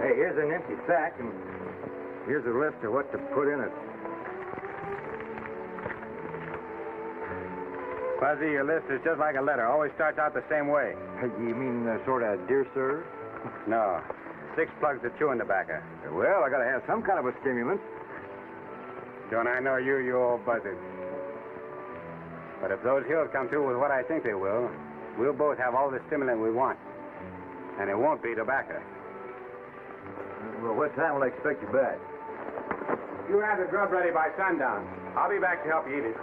Hey, here's an empty sack, and here's a list of what to put in it. Fuzzy, your list is just like a letter. Always starts out the same way. You mean sort of, dear sir? No. 6 plugs of chewing tobacco. Well, I gotta have some kind of a stimulant. Don't I know you, you old buzzard? But if those hills come through with what I think they will, we'll both have all the stimulant we want. And it won't be tobacco. Well, what time will I expect you back? You have the grub ready by sundown. I'll be back to help you eat it.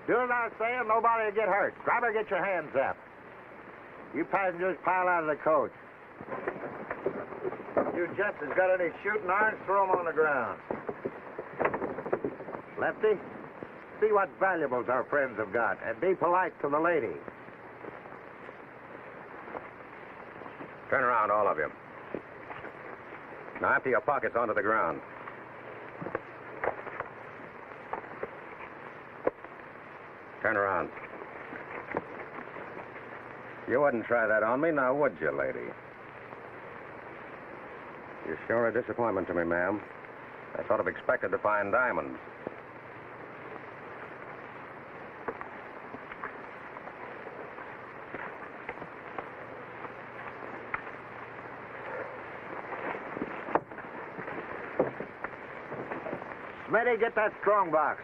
Do as I say and nobody will get hurt. Driver, get your hands up. You passengers pile out of the coach. You gents has got any shooting irons, throw them on the ground. Lefty, see what valuables our friends have got, and be polite to the lady. Turn around, all of you. Now empty your pockets onto the ground. Turn around. You wouldn't try that on me, now would you, lady? You're sure a disappointment to me, ma'am. I sort of expected to find diamonds. Smitty, get that strong box.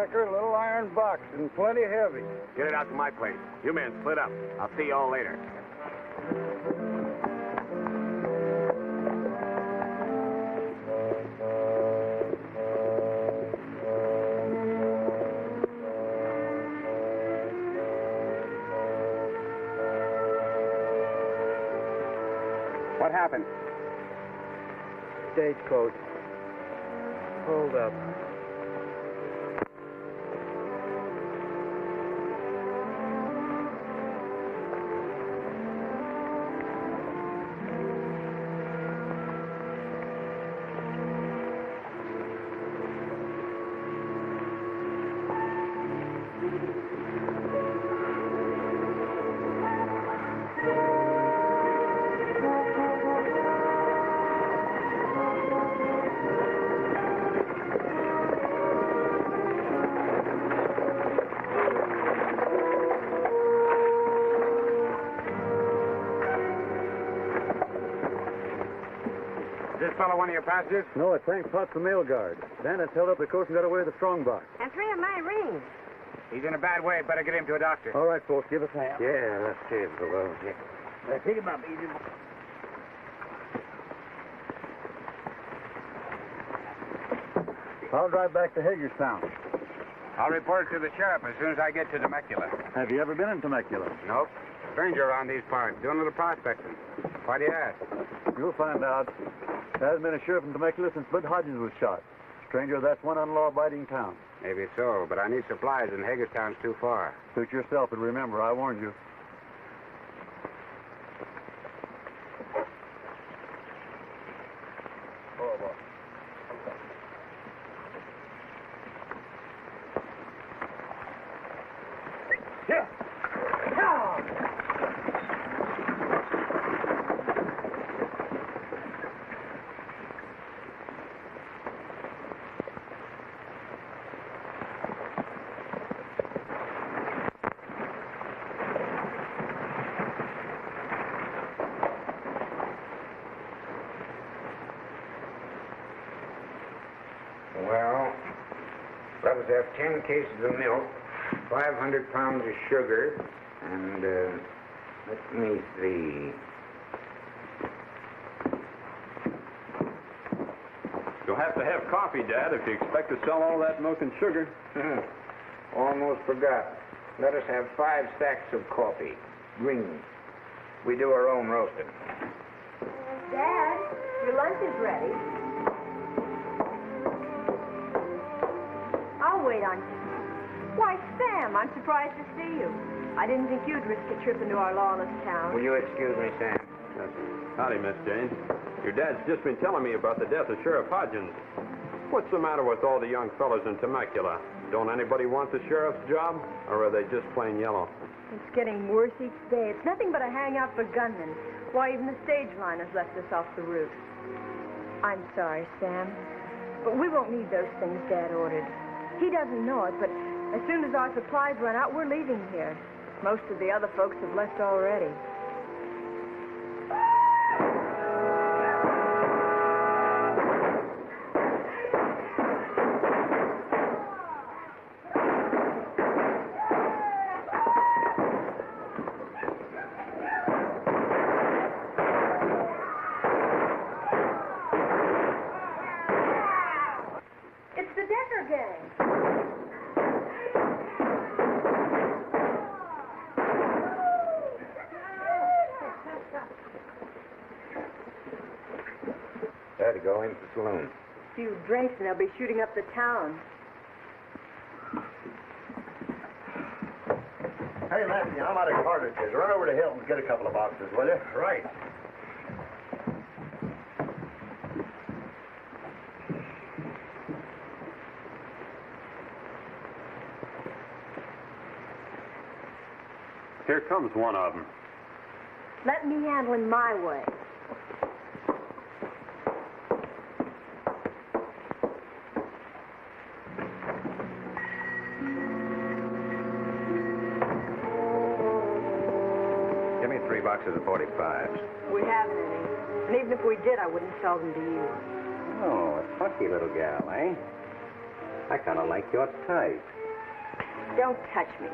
A little iron box and plenty heavy. Get it out to my place. You men split up. I'll see you all later. What happened? Stagecoach. Hold up. fellow one of your passengers? No, it's Hank Potts, the mail guard. Bandits held up the coast and got away with the strong box. And 3 of my rings. He's in a bad way. Better get him to a doctor. All right, folks, give us a hand. Yeah, let's see it below. Now, pick him up, easy. I'll drive back to Hagerstown. I'll report it to the sheriff as soon as I get to Temecula. Have you ever been in Temecula? Nope. Stranger around these parts, doing a little prospecting. Why do you ask? You'll find out. There hasn't been a sheriff in Temecula since Bud Hodgins was shot. Stranger, that's one unlaw-abiding town. Maybe so, but I need supplies, and Hagerstown's too far. Suit yourself, and remember, I warned you. Oh, boy. Here. Well, let us have 10 cases of milk, 500 pounds of sugar, and, let me see. You'll have to have coffee, Dad, if you expect to sell all that milk and sugar. Almost forgot. Let us have 5 sacks of coffee, green. We do our own roasting. Dad, your lunch is ready. I'll wait on you. Why, Sam, I'm surprised to see you. I didn't think you'd risk a trip into our lawless town. Will you excuse me, Sam? Howdy, Miss Jane. Your dad's just been telling me about the death of Sheriff Hodgins. What's the matter with all the young fellas in Temecula? Don't anybody want the sheriff's job, or are they just plain yellow? It's getting worse each day. It's nothing but a hangout for gunmen. Why, even the stage line has left us off the route. I'm sorry, Sam, but we won't need those things Dad ordered. He doesn't know it, but as soon as our supplies run out, we're leaving here. Most of the other folks have left already. It's the Decker gang. There to go into the saloon. A few drinks and they'll be shooting up the town. Hey, Lefty, I'm out of cartridges. Run over to Hilton and get a couple of boxes, will you? Right. Here comes one of them. Let me handle him my way. Give me 3 boxes of 45s. We haven't any. And even if we did, I wouldn't sell them to you. Oh, a plucky little gal, eh? I kind of like your type. Don't touch me.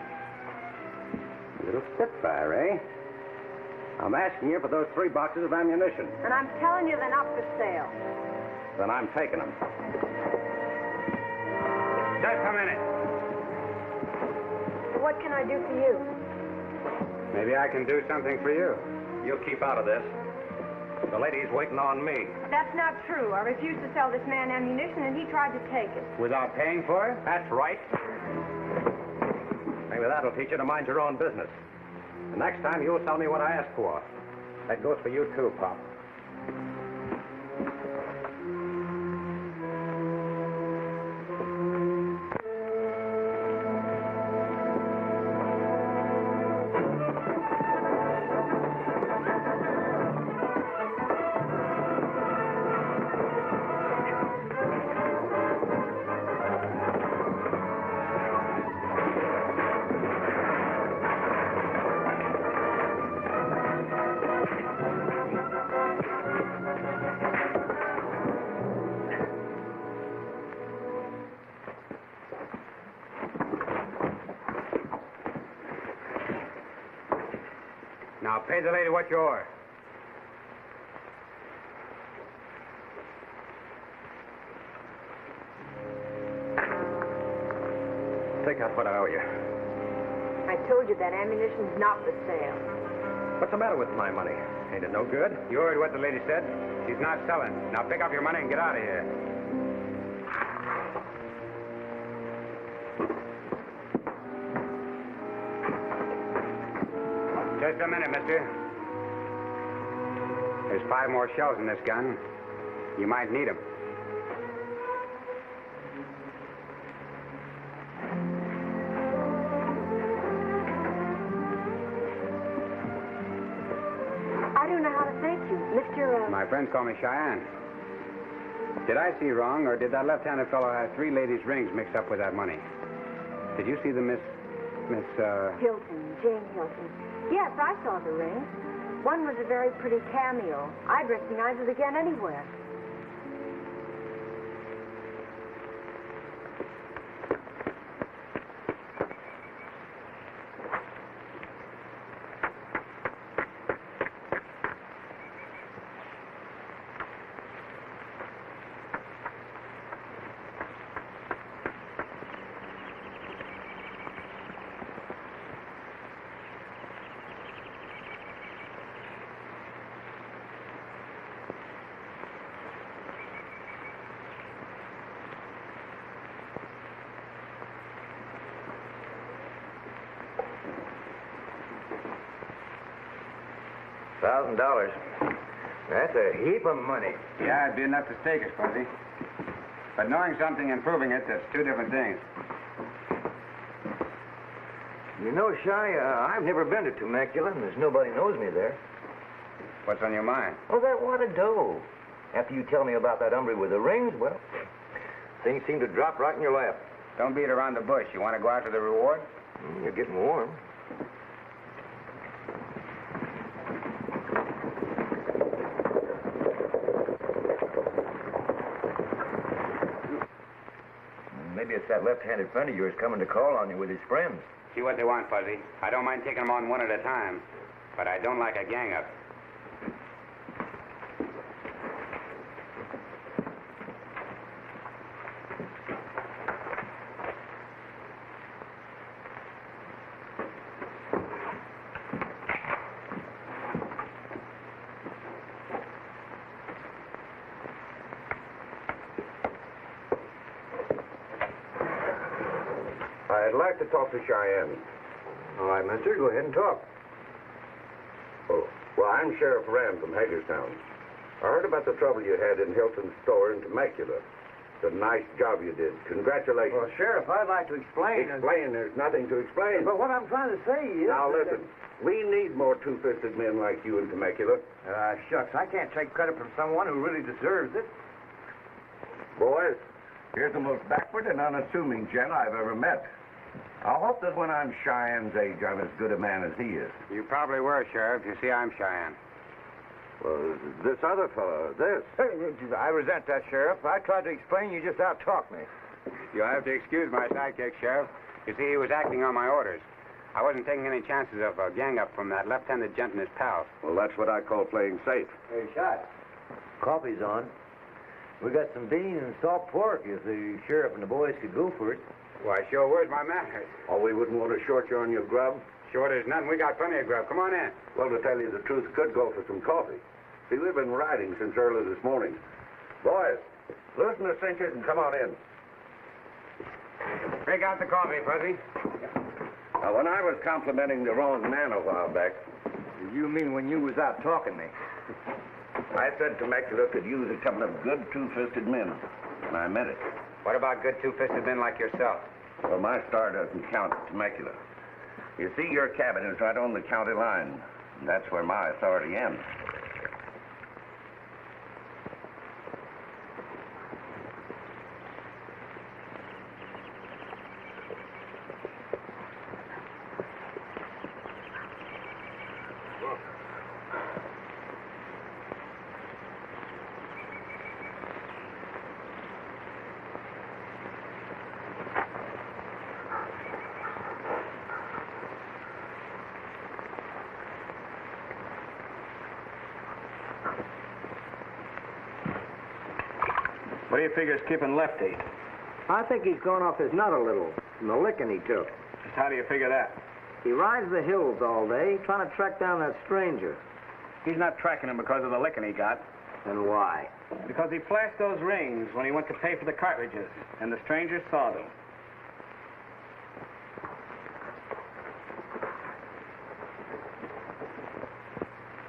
A little spitfire, eh? I'm asking you for those 3 boxes of ammunition. And I'm telling you they're not for sale. Then I'm taking them. Just a minute. What can I do for you? Maybe I can do something for you. You keep out of this. The lady's waiting on me. That's not true. I refused to sell this man ammunition, and he tried to take it. Without paying for it? That's right. Maybe that'll teach you to mind your own business. The next time, you'll tell me what I ask for. That goes for you, too, Pop. Now, pay the lady what you owe her. Take out what I owe you. I told you that ammunition's not for sale. What's the matter with my money? Ain't it no good? You heard what the lady said? She's not selling. Now, pick up your money and get out of here. Just a minute, mister. There's 5 more shells in this gun. You might need them. I don't know how to thank you, Mr. My friends call me Cheyenne. Did I see wrong, or did that left-handed fellow have 3 ladies' rings mixed up with that money? Did you see the Miss... Hilton, Jane Hilton. Yes, I saw the rings. One was a very pretty cameo. I'd recognize it again anywhere. $1,000. That's a heap of money. Yeah, it'd be enough to stake us, Fuzzy. But knowing something and proving it, that's 2 different things. You know, I've never been to Temecula, and there's nobody knows me there. What's on your mind? Oh, that wad of dough. After you tell me about that hombre with the rings, well, things seem to drop right in your lap. Don't beat around the bush. You want to go after the reward? You're getting warm. Maybe it's that left-handed friend of yours coming to call on you with his friends. See what they want, Fuzzy. I don't mind taking them on one at a time, but I don't like a gang-up. I'd like to talk to Cheyenne. All right, mister, go ahead and talk. Oh, well, I'm Sheriff Ram from Hagerstown. I heard about the trouble you had in Hilton's store in Temecula. It's a nice job you did. Congratulations. Well, Sheriff, I'd like to explain. Explain? There's nothing to explain. But what I'm trying to say is... Now, listen. We need more two-fisted men like you in Temecula. Shucks, I can't take credit from someone who really deserves it. Boys, here's the most backward and unassuming gent I've ever met. I hope that when I'm Cheyenne's age, I'm as good a man as he is. You probably were, Sheriff. You see, I'm Cheyenne. Well, this other fellow, this. I resent that, Sheriff. I tried to explain, you just out-talked me. You'll have to excuse my sidekick, Sheriff. You see, he was acting on my orders. I wasn't taking any chances of a gang-up from that left-handed gent and his pals. Well, that's what I call playing safe. Hey, Shot. Coffee's on. We got some beans and salt pork if the sheriff and the boys could go for it. Why, sure, where's my manners? Oh, we wouldn't want to short you on your grub. Sure, there's nothing. We got plenty of grub. Come on in. Well, to tell you the truth, could go for some coffee. See, we've been riding since early this morning. Boys, loosen the cinches and come on in. Break out the coffee, Fuzzy. Now, when I was complimenting the wrong man a while back, You mean when you was out talking me? I said Temecula could use a couple of good two-fisted men, and I meant it. What about good two-fisted men like yourself? Well, my star doesn't count at Temecula. You see, your cabin is right on the county line, and that's where my authority ends. Where do you figure he's keeping Lefty? I think he's gone off his nut a little from the licking he took. Just how do you figure that? He rides the hills all day trying to track down that stranger. He's not tracking him because of the licking he got. And why? Because he flashed those rings when he went to pay for the cartridges, and the stranger saw them.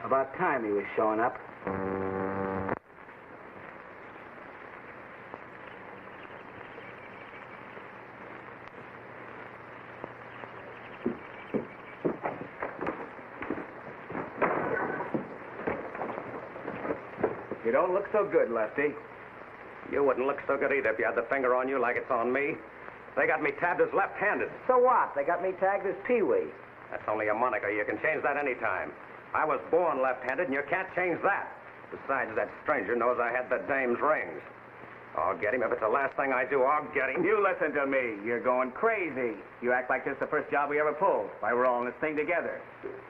About time he was showing up. You don't look so good, Lefty. You wouldn't look so good either if you had the finger on you like it's on me. They got me tabbed as left-handed. So what? They got me tagged as Peewee. That's only a moniker. You can change that any time. I was born left-handed, and you can't change that. Besides, that stranger knows I had the dame's rings. I'll get him. If it's the last thing I do, I'll get him. You listen to me. You're going crazy. You act like this is the first job we ever pulled. Why, we're all in this thing together.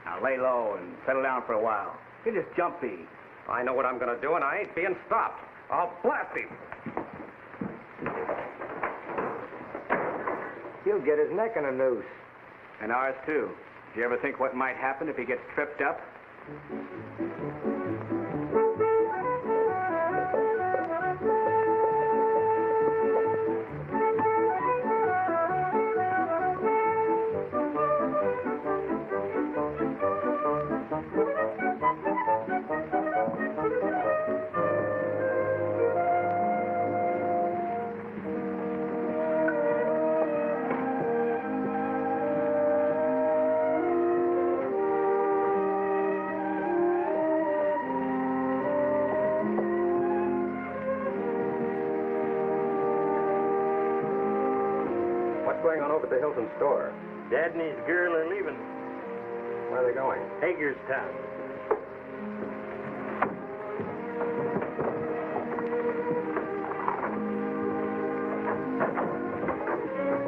Now lay low and settle down for a while. You're just jumpy. I know what I'm going to do, and I ain't being stopped. I'll blast him. He'll get his neck in a noose. And ours, too. Do you ever think what might happen if he gets tripped up? Going on over at the Hilton store? Dad and his girl are leaving. Where are they going? Hagerstown.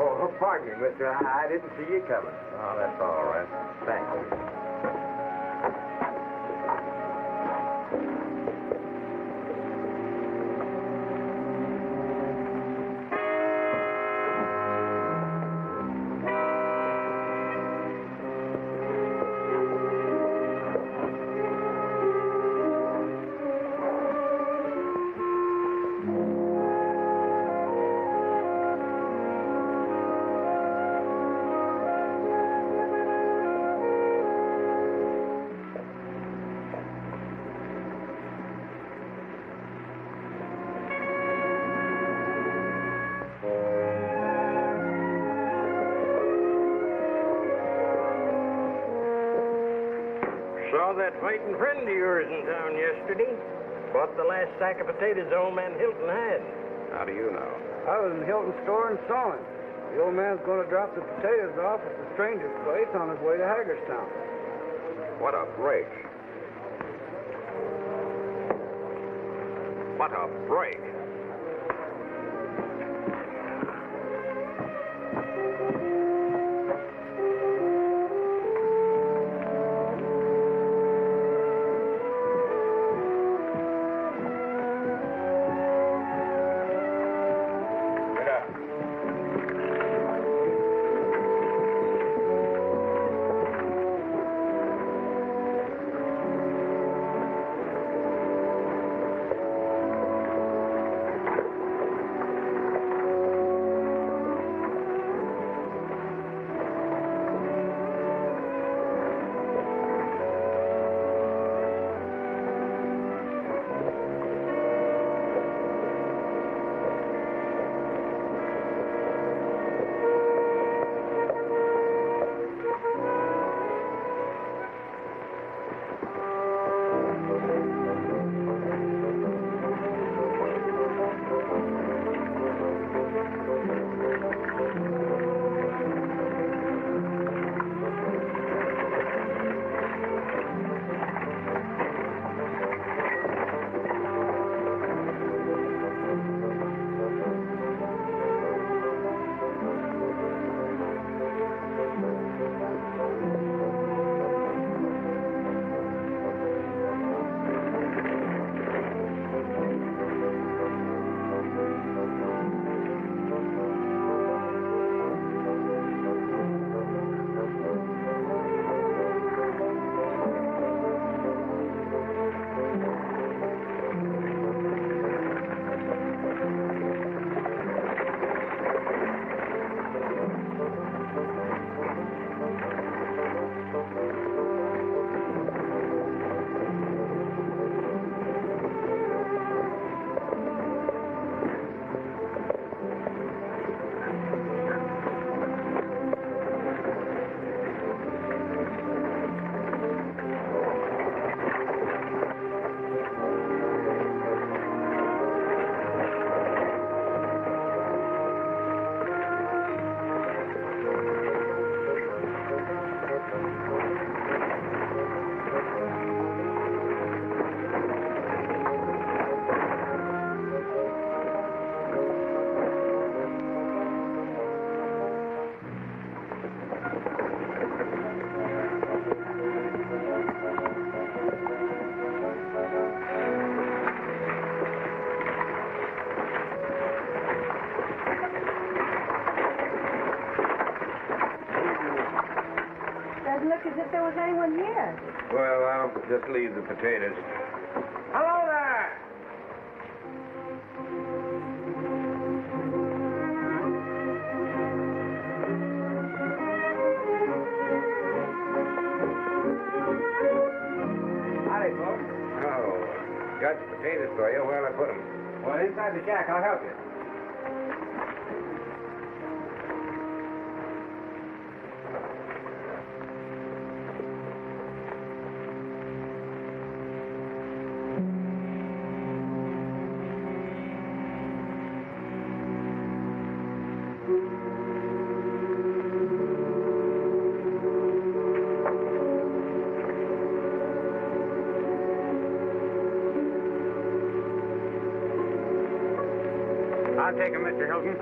Oh, pardon me, mister. I didn't see you coming. Oh, that's all right. Thanks. Saw that fighting friend of yours in town yesterday. Bought the last sack of potatoes old man Hilton had. How do you know? I was in the Hilton store and saw him. The old man's going to drop the potatoes off at the stranger's place on his way to Hagerstown. What a break. What a break. Doesn't look as if there was anyone here. Well, I'll just leave the potatoes. Hello there! Howdy, folks. Oh, got the potatoes for you. Where'll I put them? Well, inside the shack. I'll help you. I'll take him, Mr. Hilton.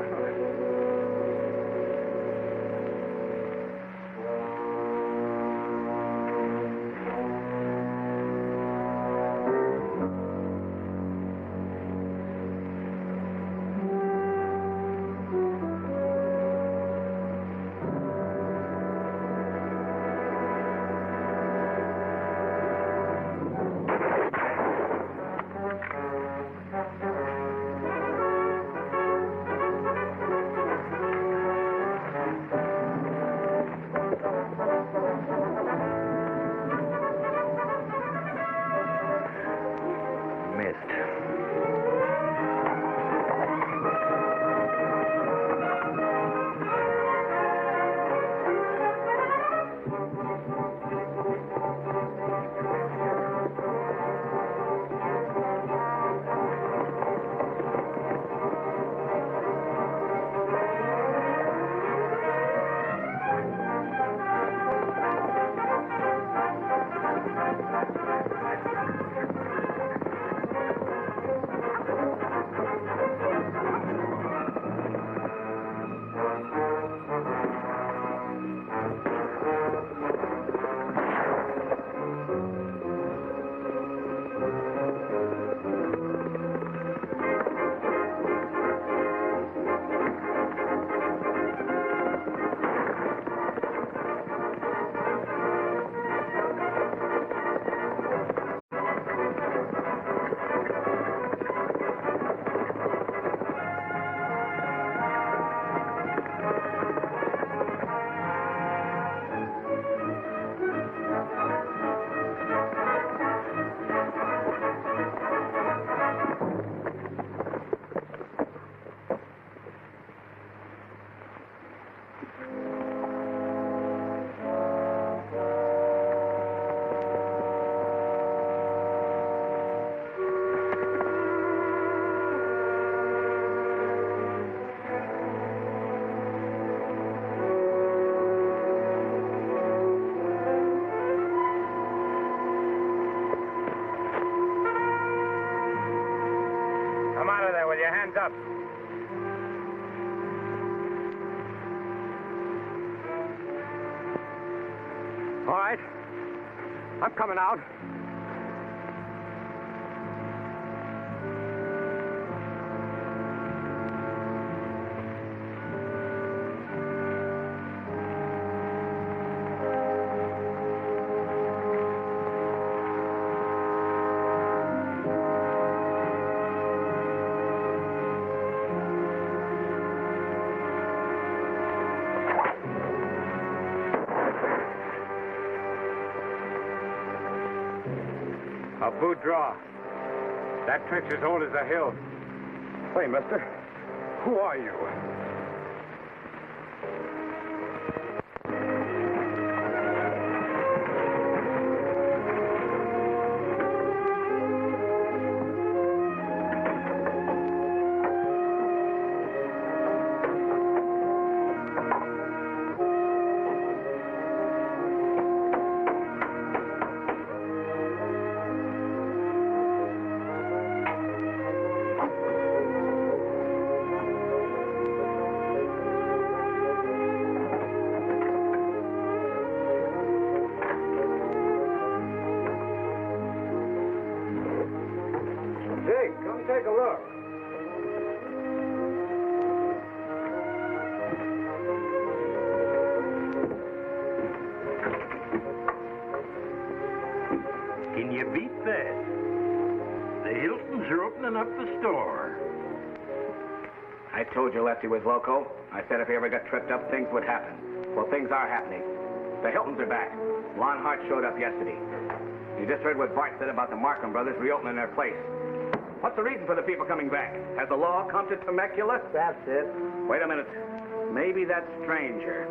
With your hands up. All right. I'm coming out. A boot draw. That trench is old as a hill. Hey, mister. Who are you? Take a look. open up the store. I told you Lefty was loco. I said if he ever got tripped up, things would happen. Well, things are happening. The Hiltons are back. Lon Hart showed up yesterday. You just heard what Bart said about the Markham brothers reopening their place. What's the reason for the people coming back? Has the law come to Temecula? That's it. Wait a minute. Maybe that stranger.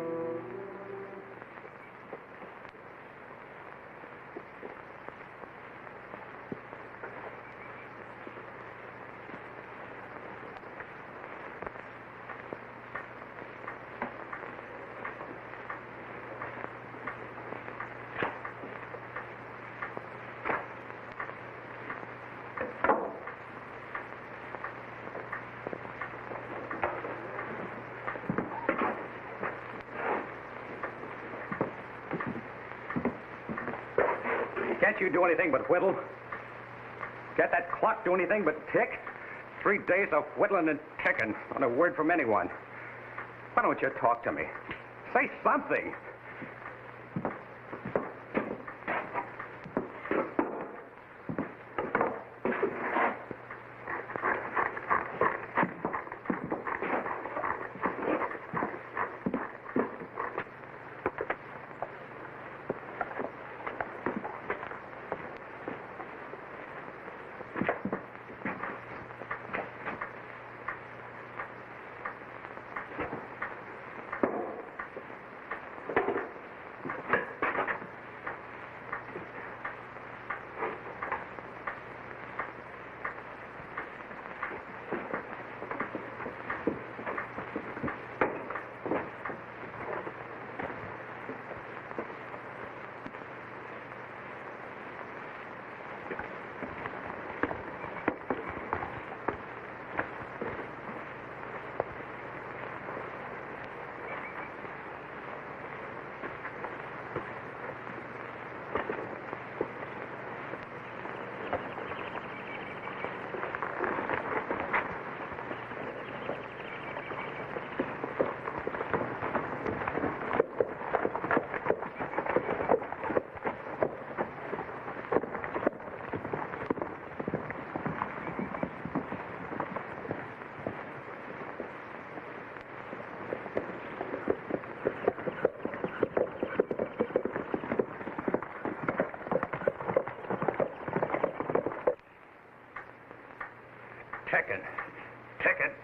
Can't you do anything but whittle? Can't that clock do anything but tick? 3 days of whittling and ticking on a word from anyone. Why don't you talk to me? Say something.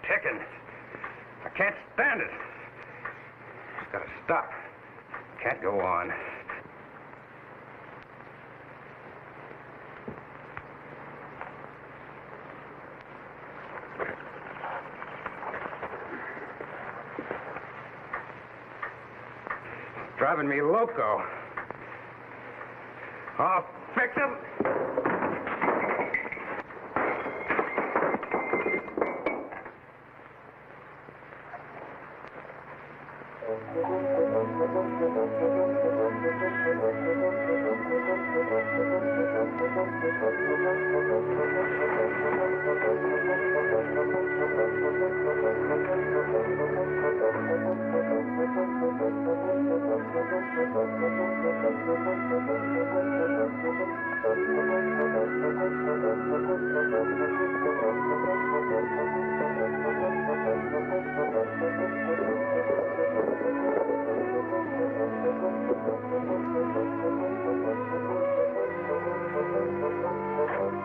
Ticking. I can't stand it. It's got to stop. Can't go on. It's driving me loco. I'll fix him.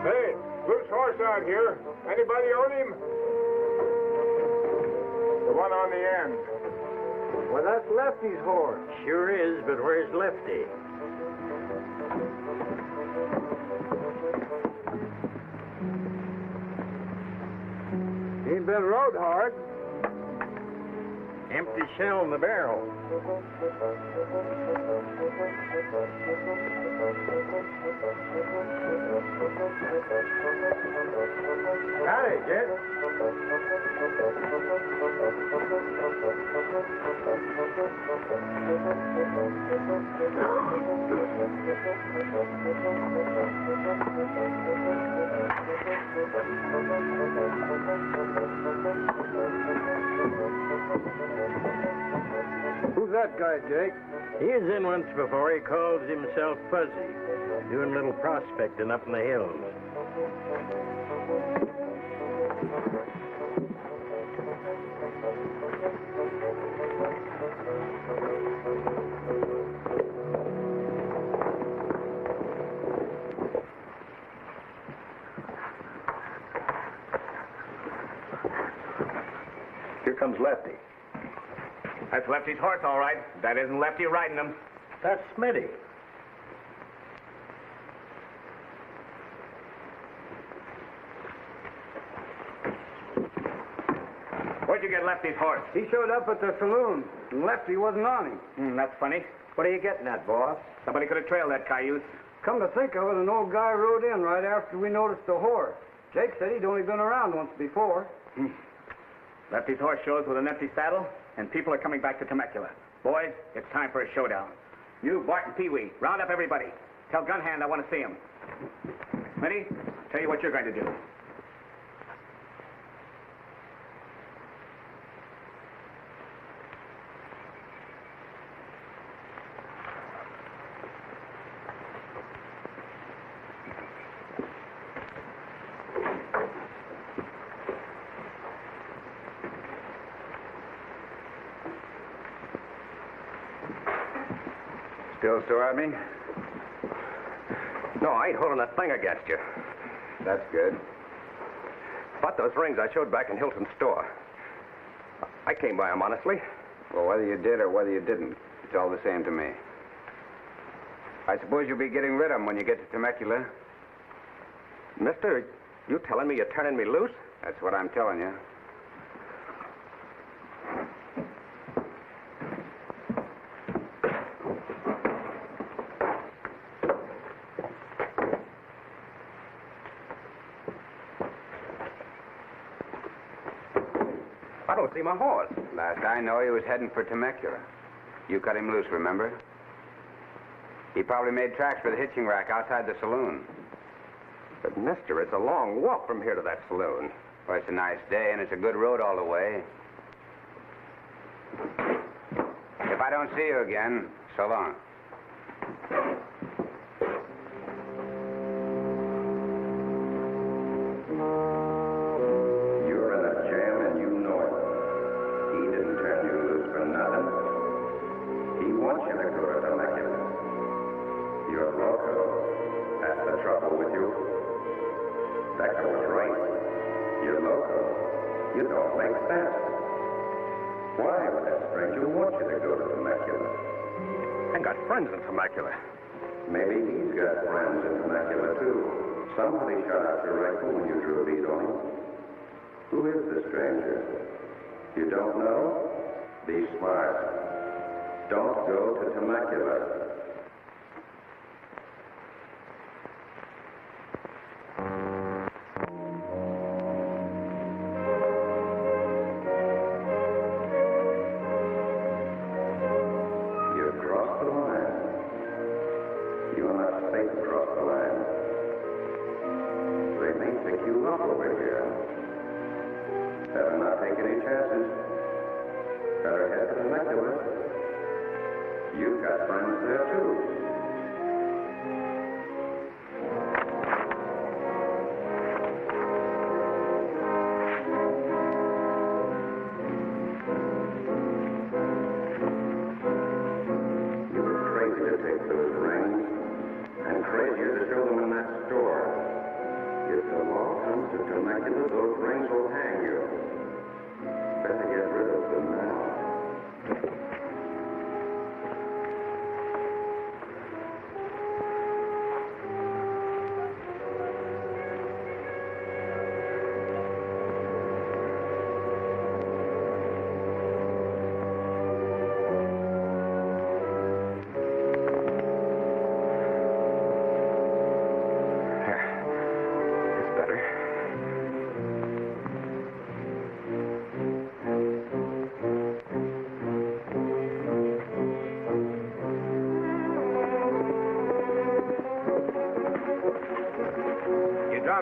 Hey, loose horse out here. Anybody own him? The one on the end. Well, that's Lefty's horse. Sure is, but where's Lefty? Ain't been rode hard. Empty shell in the barrel. Howdy, kid. Who's that guy, Jake? He was in once before. He calls himself Fuzzy. Doing a little prospecting up in the hills. Here comes Lefty. That's Lefty's horse, all right. That isn't Lefty riding him. That's Smitty. Where'd you get Lefty's horse? He showed up at the saloon, and Lefty wasn't on him. That's funny. What are you getting at, boss? Somebody could have trailed that cayuse. Come to think of it, an old guy rode in right after we noticed the horse. Jake said he'd only been around once before. Lefty's horse shows with an empty saddle, and people are coming back to Temecula. Boys, it's time for a showdown. You, Bart, and Peewee, round up everybody. Tell Gunhand I want to see him. Smitty, tell you what you're going to do. Still sore at me? No, I ain't holding a thing against you. That's good. But those rings I showed back in Hilton's store. I came by them honestly. Well, whether you did or whether you didn't, it's all the same to me. I suppose you'll be getting rid of them when you get to Temecula. Mister, you telling me you're turning me loose? That's what I'm telling you. I don't see my horse. Last I know, he was heading for Temecula. You cut him loose, remember? He probably made tracks for the hitching rack outside the saloon. But, mister, it's a long walk from here to that saloon. Well, it's a nice day, and it's a good road all the way. If I don't see you again, so long. You're in a jam and you know it. He didn't turn you loose for nothing. He wants you to go to Temecula. You're loco. That's the trouble with you. That goes right. You're loco. You don't make sense. Why would that stranger want you to go to Temecula? I got friends in Temecula. Maybe he's got friends in Temecula, too. Somebody shot out your rifle when you drew a bead on him. Who is the stranger? You don't know? Be smart. Don't go to Temecula.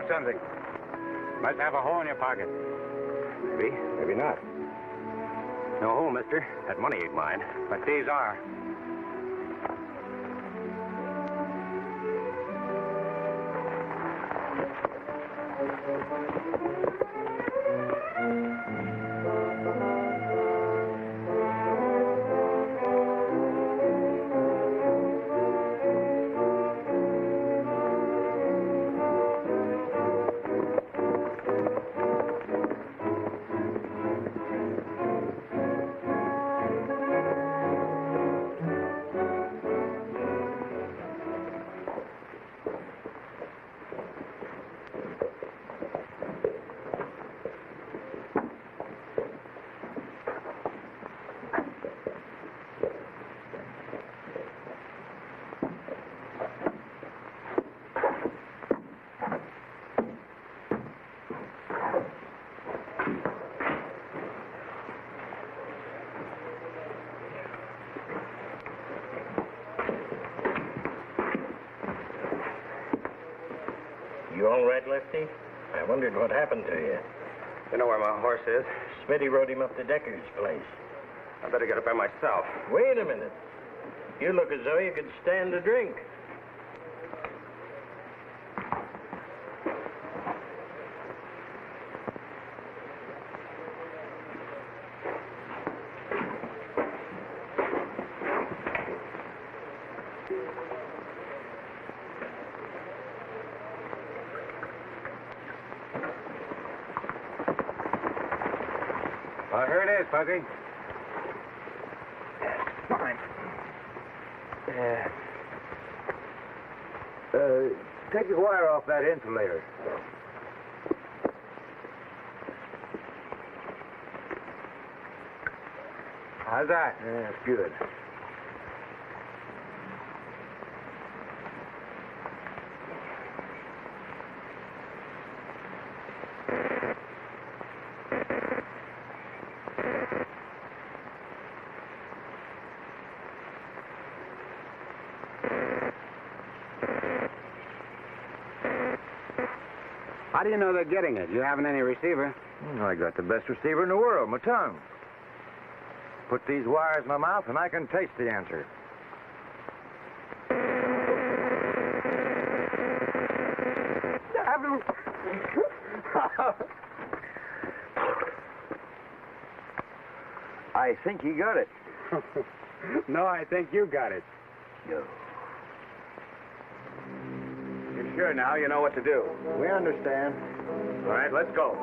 Something. Must have a hole in your pocket. Maybe, maybe not. No hole, mister. That money ain't mine. But these are. You all right, Lefty? I wondered what happened to you. You know where my horse is? Smitty rode him up to Decker's place. I better get up there myself. Wait a minute. You look as though you could stand a drink. Well, here it is, Fuzzy. Fine. Take the wire off that insulator. How's that? That's good. How do you know they're getting it? You haven't any receiver. I got the best receiver in the world, my tongue. Put these wires in my mouth and I can taste the answer. I think he got it. No, I think you got it. No. You're sure now you know what to do? We understand. All right, let's go.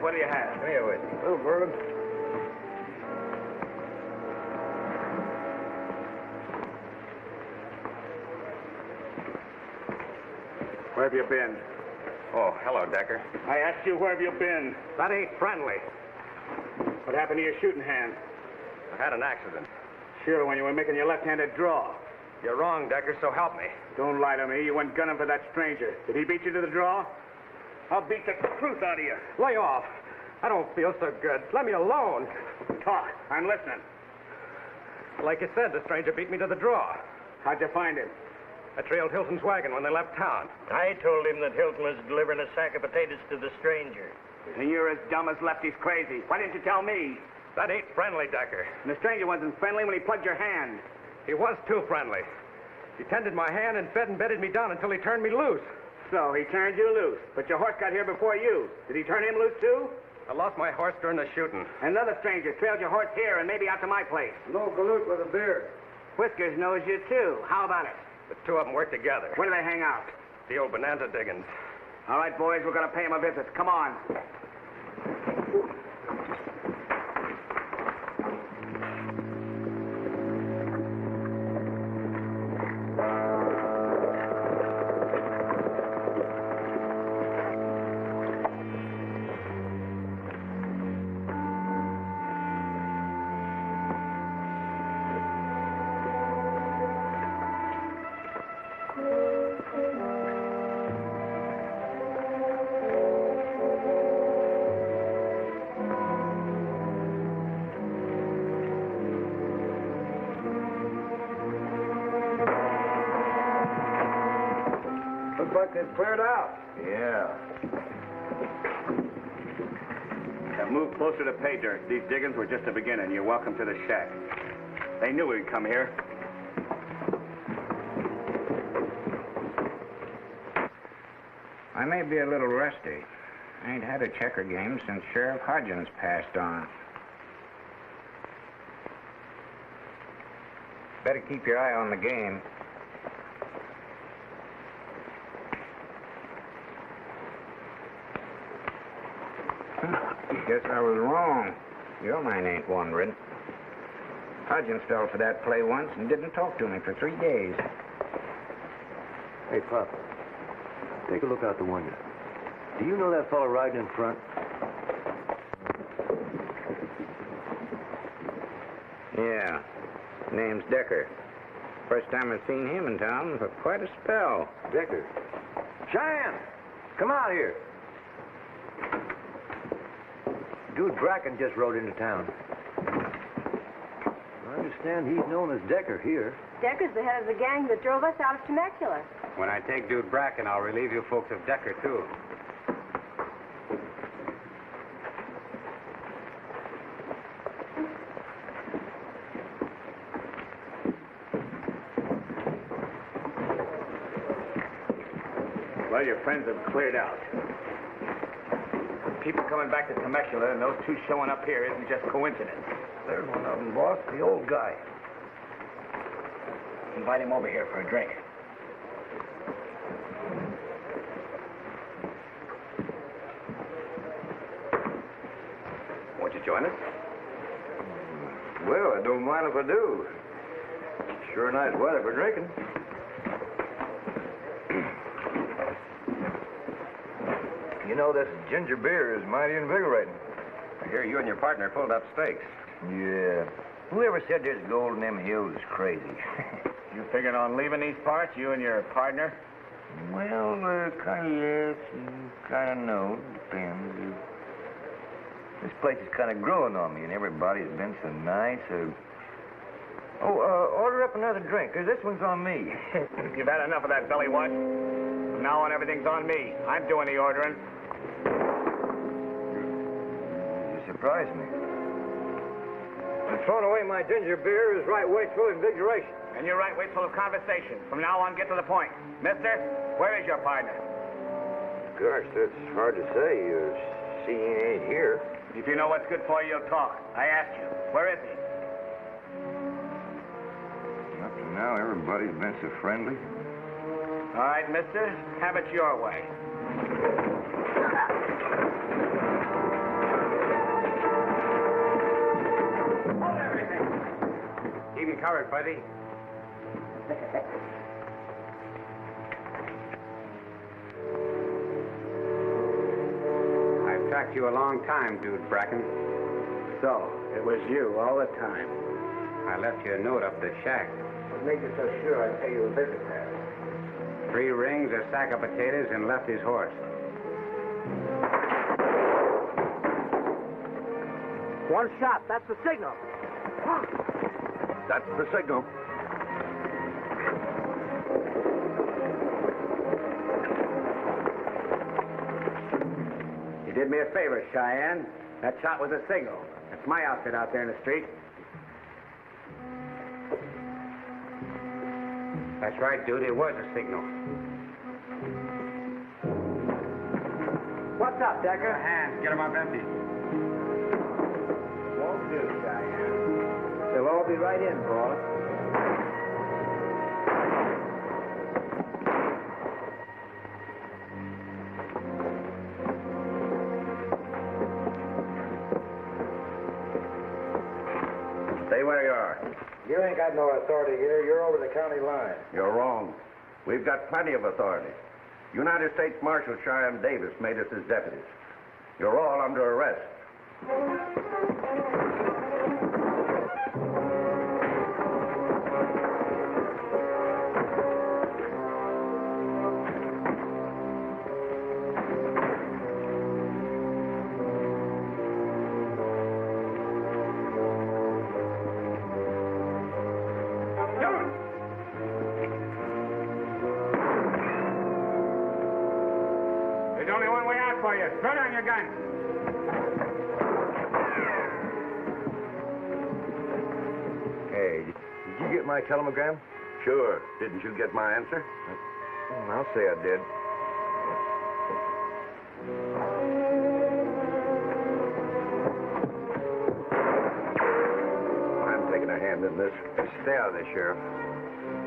What do you have? Come here with me. Little bird. Where have you been? Oh, hello, Decker. I asked you, where have you been? That ain't friendly. What happened to your shooting hand? I had an accident. Sure, when you were making your left-handed draw. You're wrong, Decker, so help me. Don't lie to me. You went gunning for that stranger. Did he beat you to the draw? I'll beat the truth out of you. Lay off. I don't feel so good. Let me alone. Talk. I'm listening. Like you said, the stranger beat me to the draw. How'd you find him? I trailed Hilton's wagon when they left town. I told him that Hilton was delivering a sack of potatoes to the stranger. And you're as dumb as Lefty's crazy. Why didn't you tell me? That ain't friendly, Decker. And the stranger wasn't friendly when he plugged your hand. He was too friendly. He tended my hand and fed and bedded me down until he turned me loose. So he turned you loose. But your horse got here before you. Did he turn him loose, too? I lost my horse during the shooting. Another stranger trailed your horse here and maybe out to my place. No galoot with a beard. Whiskers knows you, too. How about it? The two of them work together. Where do they hang out? The old bonanza diggings. All right, boys, we're going to pay him a visit. Come on. Looks like they've cleared out. Yeah. Now move closer to pay dirt. These diggings were just the beginning. You're welcome to the shack. They knew we'd come here. I may be a little rusty. I ain't had a checker game since Sheriff Hodgins passed on. Better keep your eye on the game. Guess I was wrong. Your mind ain't wandering. Hodgins fell for that play once and didn't talk to me for 3 days. Hey, Pop. Take a look out the window. Do you know that fellow riding in front? Yeah. Name's Decker. First time I've seen him in town for quite a spell. Decker. Cheyenne! Come out here. Dude Bracken just rode into town. I understand he's known as Decker here. Decker's the head of the gang that drove us out of Cinecolor. When I take Dude Bracken, I'll relieve you folks of Decker, too. Well, your friends have cleared out. People coming back to Temecula and those two showing up here isn't just coincidence. There's one of them, boss, the old guy. Invite him over here for a drink. Won't you join us? Well, I don't mind if I do. Sure nice weather for drinking. You know, this ginger beer is mighty invigorating. I hear you and your partner pulled up stakes. Yeah. Whoever said there's gold in them hills is crazy. You figuring on leaving these parts, you and your partner? Well, kind of yes, kind of no. Depends. This place is kind of growing on me, and everybody's been so nice. Order up another drink, because this one's on me. You've had enough of that belly wash. From now on, everything's on me. I'm doing the ordering. You surprised me. And throwing away my ginger beer is right wasteful invigoration. And you're right, wasteful of conversation. From now on, get to the point. Mister, where is your partner? Gosh, that's hard to say. See, he ain't here. If you know what's good for you, you'll talk. I asked you. Where is he? Up to now, everybody's been so friendly. All right, mister, have it your way. Hold everything. Keep him covered, buddy. I've tracked you a long time, Dude Bracken. So, it was you all the time. I left you a note up the shack. What made you so sure I'd pay you a visit there? 3 rings, a sack of potatoes, and Lefty's horse. One shot. That's the signal. That's the signal. You did me a favor, Cheyenne. That shot was a signal. That's my outfit out there in the street. That's right, dude. It was a signal. What's up, Decker? Hands. Get them up empty. Won't do, Cheyenne. They'll all be right in, boss. Stay where you are. You ain't got no authority here. You're over the county line. You're wrong. We've got plenty of authority. United States Marshal Cheyenne Davis made us his deputies. You're all under arrest. There's only one way out for you. Throw down your gun. you get my telegram? Sure. Didn't you get my answer? I'll say I did. I'm taking a hand in this. Stay out of this, Sheriff.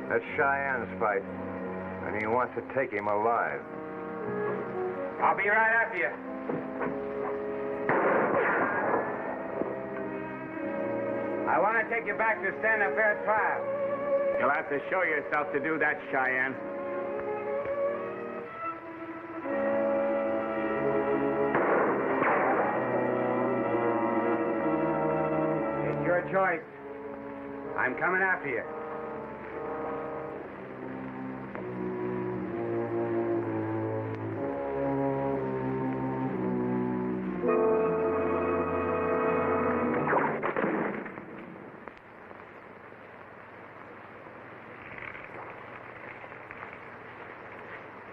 That's Cheyenne's fight, and he wants to take him alive. I'll be right after you. I want to take you back to stand a fair trial. You'll have to show yourself to do that, Cheyenne. It's your choice. I'm coming after you.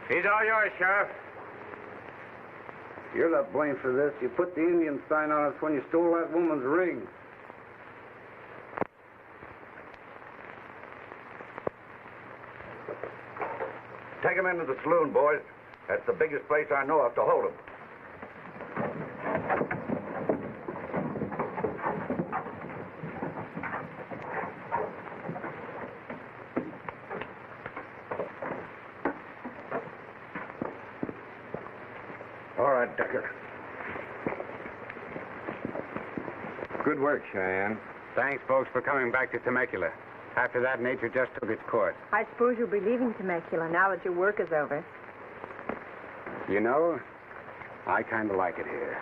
He's all yours, Sheriff. You're not blamed for this. You put the Indian sign on us when you stole that woman's ring. Take him into the saloon, boys. That's the biggest place I know of to hold him. All right, Decker. Good work, Cheyenne. Thanks, folks, for coming back to Temecula. After that, nature just took its course. I suppose you'll be leaving Temecula now that your work is over. You know, I kind of like it here.